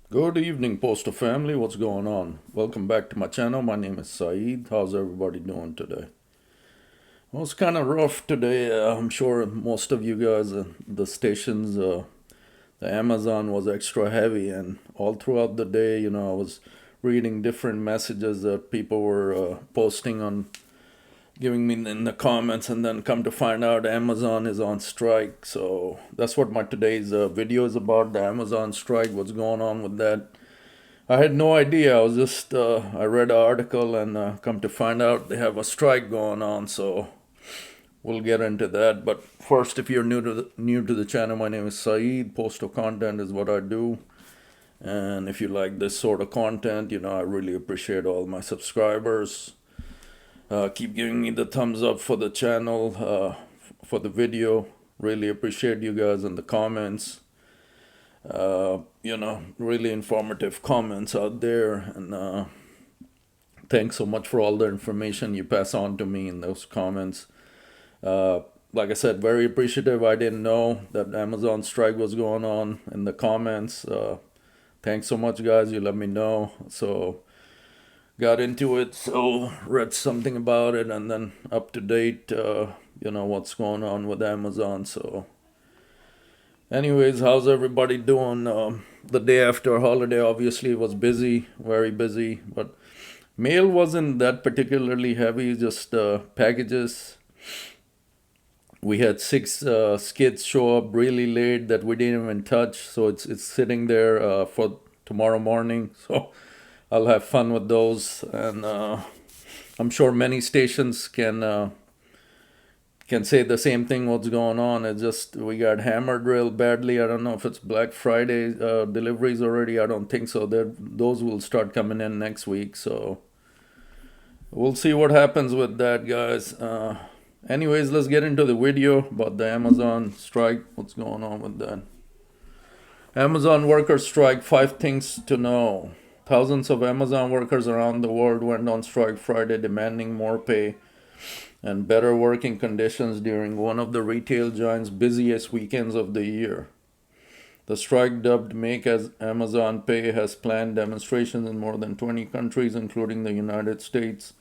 Good evening, Postal family. What's going on? Welcome back to my channel. My name is Saeed. How's everybody doing today? Well, it's kind of rough today. I'm sure most of you guys, the stations, the Amazon was extra heavy, and all throughout the day, I was reading different messages that people were posting on, giving me in the comments, and then come to find out Amazon is on strike. So that's what my today's video is about: the Amazon strike. What's going on with that? I had no idea. I was just I read an article and come to find out they have a strike going on. So we'll get into that. But first, if you're new to the channel, my name is Saeed. Postal content is what I do, and if you like this sort of content, I really appreciate all my subscribers. Keep giving me the thumbs up for the channel, for the video. Really appreciate you guys in the comments. Really informative comments out there. And thanks so much for all the information you pass on to me in those comments. Like I said, very appreciative. I didn't know that Amazon strike was going on in the comments. Thanks so much, guys. You let me know. So, got into it. So, read something about it and then up to date, what's going on with Amazon. So, anyways, how's everybody doing? The day after holiday obviously was busy, very busy, but mail wasn't that particularly heavy, just packages. We had six skids show up really late that we didn't even touch, so it's sitting there for tomorrow morning. So I'll have fun with those, and I'm sure many stations can say the same thing. What's going on? It's just we got hammered real badly. I don't know if it's Black Friday deliveries already. I don't think so. Those will start coming in next week. So we'll see what happens with that, guys. Anyways, let's get into the video about the Amazon strike. What's going on with that? Amazon workers strike, 5 things to know. Thousands of Amazon workers around the world went on strike Friday demanding more pay and better working conditions during one of the retail giant's busiest weekends of the year. The strike, dubbed Make as Amazon Pay, has planned demonstrations in more than 20 countries, including the United States,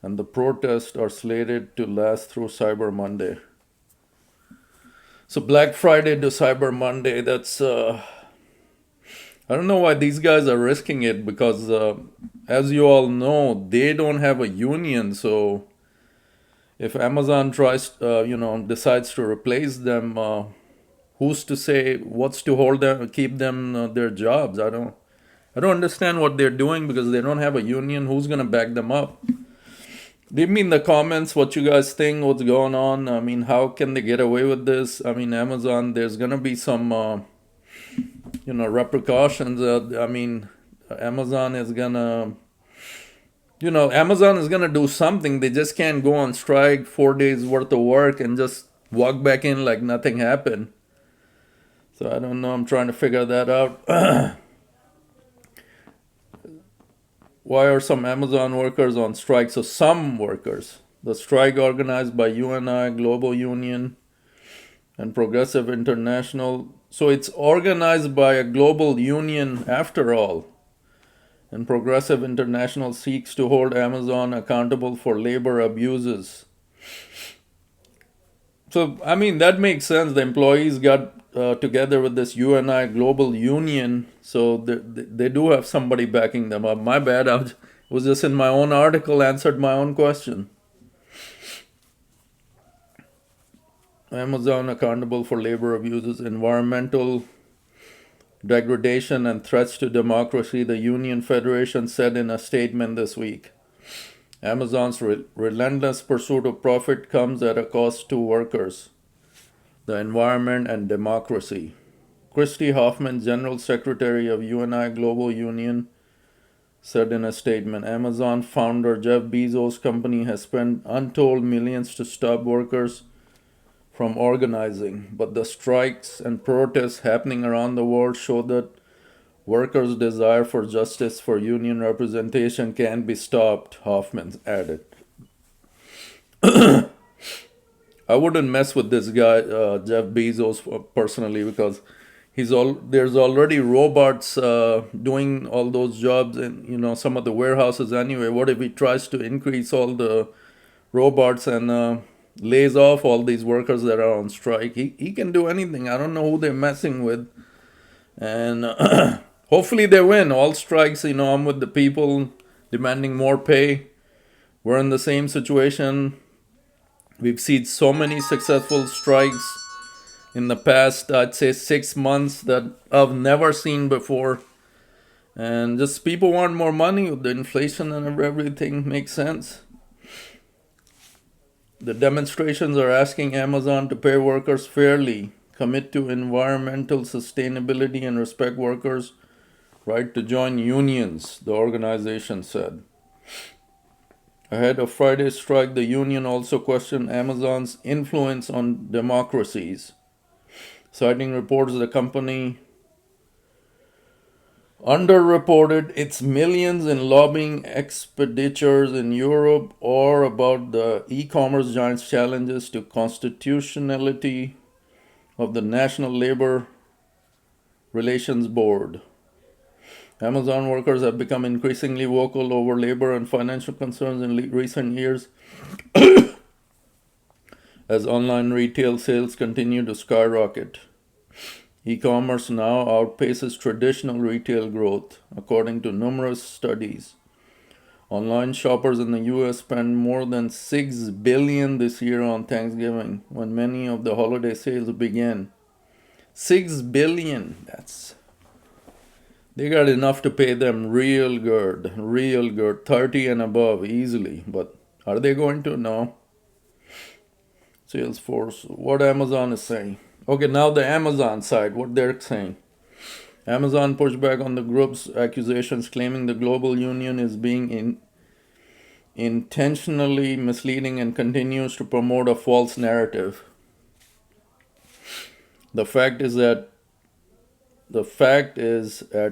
and the protests are slated to last through Cyber Monday. So Black Friday to Cyber Monday, that's I don't know why these guys are risking it, because as you all know, they don't have a union. So if Amazon tries, decides to replace them, who's to say what's to hold them, keep them their jobs? I don't understand what they're doing, because they don't have a union. Who's gonna back them up? Leave me in the comments what you guys think, what's going on. I mean, how can they get away with this? I mean, Amazon, there's gonna be some, repercussions. Amazon is gonna, Amazon is gonna do something. They just can't go on strike, 4 days worth of work, and just walk back in like nothing happened. So I don't know. I'm trying to figure that out. Why are some Amazon workers on strike? So some workers. The strike, organized by U.N.I, Global Union, and Progressive International. So it's organized by a global union after all. And Progressive International seeks to hold Amazon accountable for labor abuses. So, I mean, that makes sense. The employees got together with this U.N.I global union, so they do have somebody backing them up. My bad, I was just in my own article, answered my own question. Amazon accountable for labor abuses, environmental degradation, and threats to democracy, the Union Federation said in a statement this week. Amazon's relentless pursuit of profit comes at a cost to workers, the environment, and democracy. Christy Hoffman, General Secretary of U.N.I Global Union, said in a statement, Amazon founder Jeff Bezos' company has spent untold millions to stop workers from organizing, but the strikes and protests happening around the world show that workers' desire for justice, for union representation, can be stopped, Hoffman added. I wouldn't mess with this guy, Jeff Bezos, personally, because there's already robots doing all those jobs in some of the warehouses anyway. What if he tries to increase all the robots and lays off all these workers that are on strike? He can do anything. I don't know who they're messing with. And hopefully they win. All strikes, I'm with the people demanding more pay. We're in the same situation. We've seen so many successful strikes in the past, I'd say 6 months, that I've never seen before. And just people want more money with the inflation and everything makes sense. The demonstrations are asking Amazon to pay workers fairly, commit to environmental sustainability, and respect workers' right to join unions, the organization said. Ahead of Friday's strike, the union also questioned Amazon's influence on democracies, citing reports the company underreported its millions in lobbying expenditures in Europe, or about the e-commerce giant's challenges to constitutionality of the National Labor Relations Board. Amazon workers have become increasingly vocal over labor and financial concerns in recent years as online retail sales continue to skyrocket. E-commerce now outpaces traditional retail growth, according to numerous studies. Online shoppers in the US spent more than $6 billion this year on Thanksgiving, when many of the holiday sales began. $6 billion, they got enough to pay them real good, 30 and above easily. But are they going to? No. Salesforce, what Amazon is saying. Okay, now the Amazon side, what they're saying. Amazon pushed back on the group's accusations, claiming the global union is being intentionally misleading and continues to promote a false narrative. The fact is at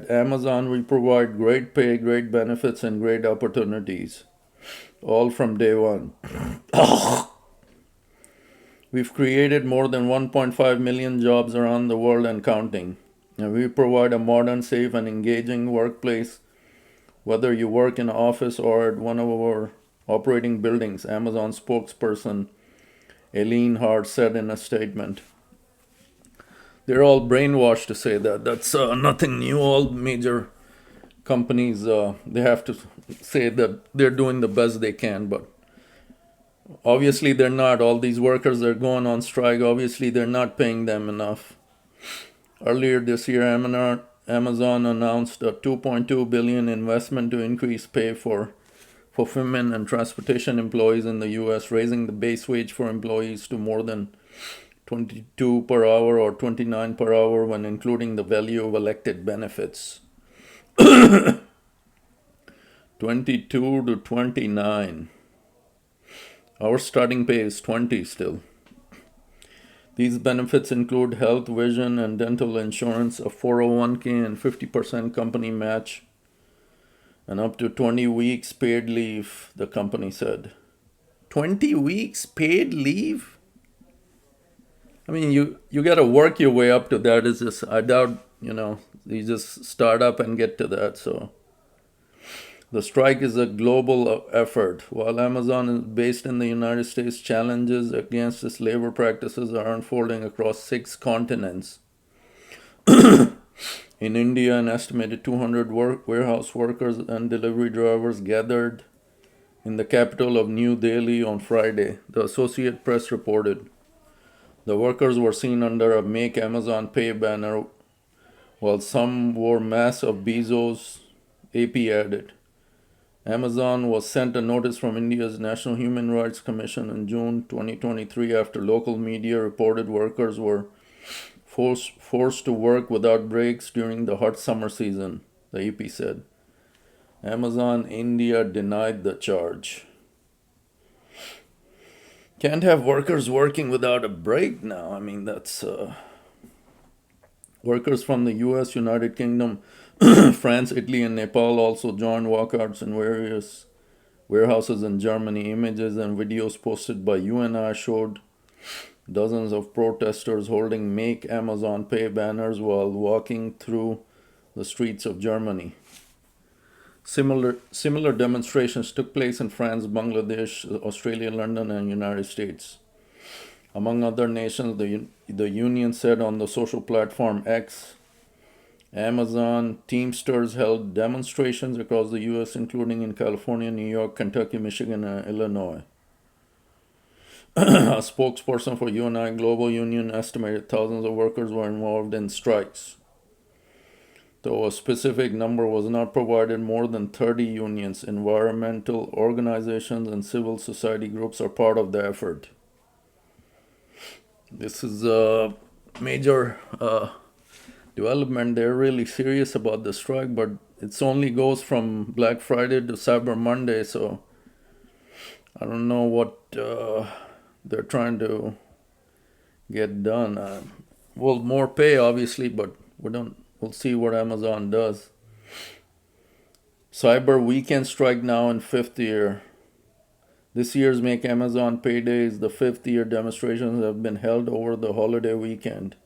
Amazon we provide great pay, great benefits, and great opportunities, all from day one. We've created more than 1.5 million jobs around the world and counting. And we provide a modern, safe, and engaging workplace, whether you work in an office or at one of our operating buildings, Amazon spokesperson Aileen Hart said in a statement. They're all brainwashed to say that. That's nothing new. All major companies, they have to say that they're doing the best they can, but obviously they're not. All these workers are going on strike. Obviously they're not paying them enough. Earlier this year, Amazon announced a $2.2 billion investment to increase pay for fulfillment and transportation employees in the U.S., raising the base wage for employees to more than $22 per hour or $29 per hour when including the value of elected benefits. 22 to 29. Our starting pay is 20 still. These benefits include health, vision, and dental insurance, a 401k and 50% company match, and up to 20 weeks paid leave, the company said. 20 weeks paid leave? I mean, you got to work your way up to that. It's just, I doubt, you just start up and get to that. So the strike is a global effort. While Amazon is based in the United States, challenges against its labor practices are unfolding across 6 continents. In India, an estimated 200 warehouse workers and delivery drivers gathered in the capital of New Delhi on Friday, the Associated Press reported. The workers were seen under a Make Amazon Pay banner, while some wore masks of Bezos, AP added. Amazon was sent a notice from India's National Human Rights Commission in June 2023 after local media reported workers were forced to work without breaks during the hot summer season, the AP said. Amazon India denied the charge. Can't have workers working without a break now. I mean, that's... Workers from the US, United Kingdom, France, Italy, and Nepal also joined walkouts in various warehouses in Germany. Images and videos posted by U.N.I showed Dozens of protesters holding Make Amazon Pay banners while walking through the streets of Germany. Similar demonstrations took place in France, Bangladesh, Australia, London, and United States. Among other nations, the union said on the social platform X, Amazon Teamsters held demonstrations across the U.S., including in California, New York, Kentucky, Michigan, and Illinois. A spokesperson for U.N.I. Global Union estimated thousands of workers were involved in strikes. Though a specific number was not provided, more than 30 unions, environmental organizations, and civil society groups are part of the effort. This is a major development. They're really serious about the strike, but it only goes from Black Friday to Cyber Monday, so I don't know what they're trying to get done. Well, more pay, obviously, but we'll see what Amazon does. Cyber weekend strike now in 5th year. This year's Make Amazon Payday is the 5th year. Demonstrations have been held over the holiday weekend.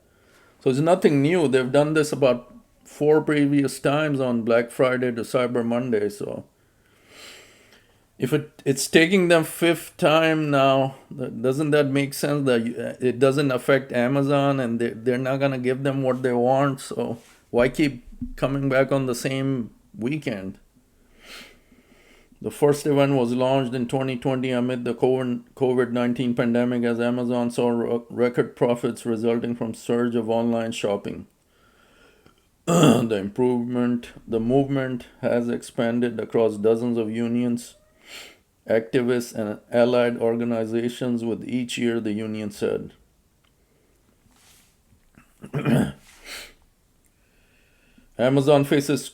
So it's nothing new. They've done this about 4 previous times on Black Friday to Cyber Monday. So if it's taking them 5th time now, doesn't that make sense that it doesn't affect Amazon and they're not going to give them what they want? So why keep coming back on the same weekend? The first event was launched in 2020 amid the COVID-19 pandemic as Amazon saw record profits resulting from surge of online shopping. The movement has expanded across dozens of unions, activists, and allied organizations with each year, the union said. Amazon faces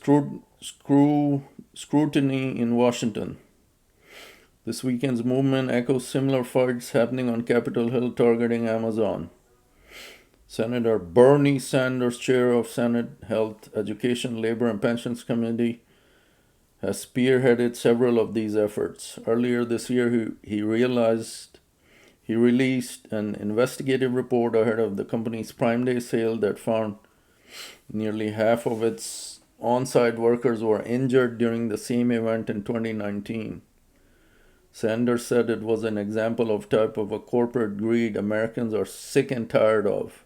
scrutiny in Washington. This weekend's movement echoes similar fights happening on Capitol Hill targeting Amazon. Senator Bernie Sanders, chair of Senate Health, Education, Labor, and Pensions Committee, has spearheaded several of these efforts. Earlier this year, he released an investigative report ahead of the company's Prime Day sale that found nearly half of its on-site workers were injured during the same event in 2019. Sanders said it was an example of type of a corporate greed Americans are sick and tired of.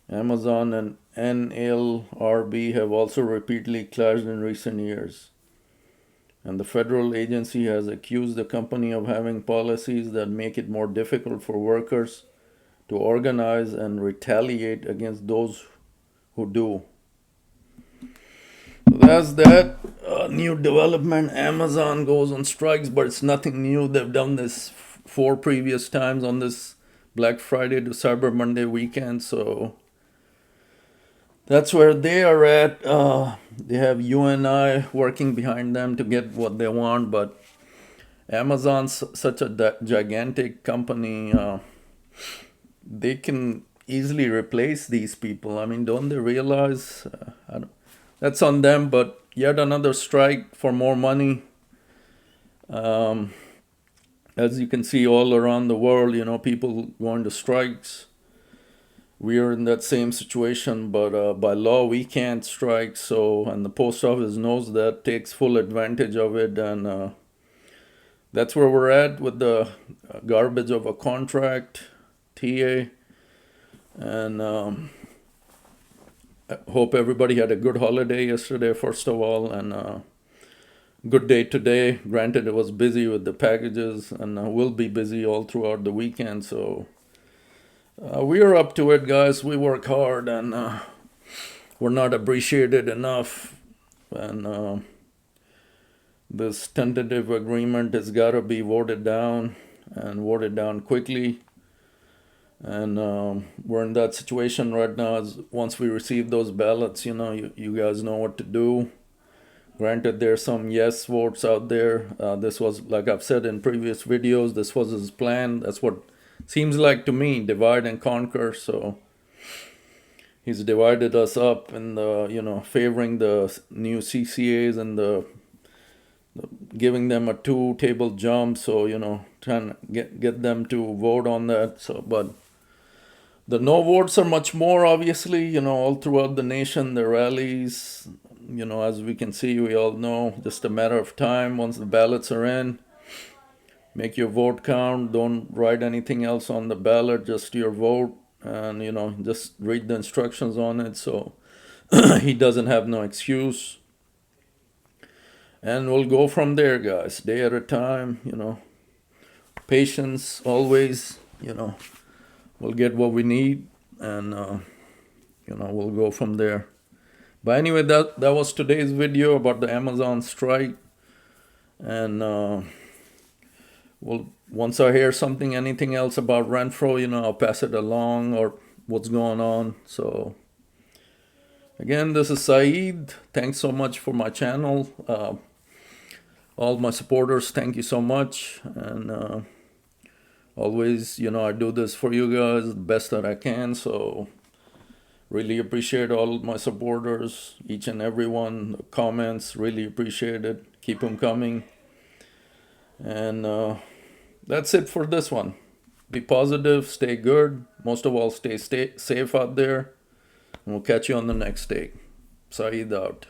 Amazon and NLRB have also repeatedly clashed in recent years, and the federal agency has accused the company of having policies that make it more difficult for workers to organize and retaliate against those who do. So that's that new development. Amazon goes on strikes, but it's nothing new. They've done this 4 previous times on this Black Friday to Cyber Monday weekend. So that's where they are at. They have U.N.I. working behind them to get what they want, but Amazon's such a gigantic company. They can easily replace these people. I mean, don't they realize? That's on them, but yet another strike for more money. As you can see all around the world, people going to strikes. We are in that same situation, but by law we can't strike. So, and the post office knows that, takes full advantage of it, and that's where we're at with the garbage of a contract, TA, and I hope everybody had a good holiday yesterday, first of all, and good day today. Granted, it was busy with the packages, and will be busy all throughout the weekend. So we are up to it, guys. We work hard, and we're not appreciated enough. And this tentative agreement has got to be voted down, and voted down quickly. And we're in that situation right now. As once we receive those ballots, you guys know what to do. Granted, there's some yes votes out there. This was, like I've said in previous videos, this was his plan. That's what seems like to me, divide and conquer. So he's divided us up in the, favoring the new CCAs and the giving them a 2-table jump. So, trying to get them to vote on that. So, but the no votes are much more, obviously, all throughout the nation, the rallies, as we can see, we all know, just a matter of time once the ballots are in. Make your vote count. Don't write anything else on the ballot, just your vote. And, just read the instructions on it so he doesn't have no excuse. And we'll go from there, guys, day at a time, patience always, we'll get what we need, and we'll go from there. But anyway, that was today's video about the Amazon strike. And once I hear anything else about Renfro, I'll pass it along, or what's going on. So again, this is Saeed. Thanks so much for my channel. All my supporters, thank you so much. And always, I do this for you guys the best that I can. So really appreciate all my supporters, each and every one. The comments, really appreciate it. Keep them coming. And that's it for this one. Be positive, stay good. Most of all, stay safe out there. And we'll catch you on the next take. Saeed out.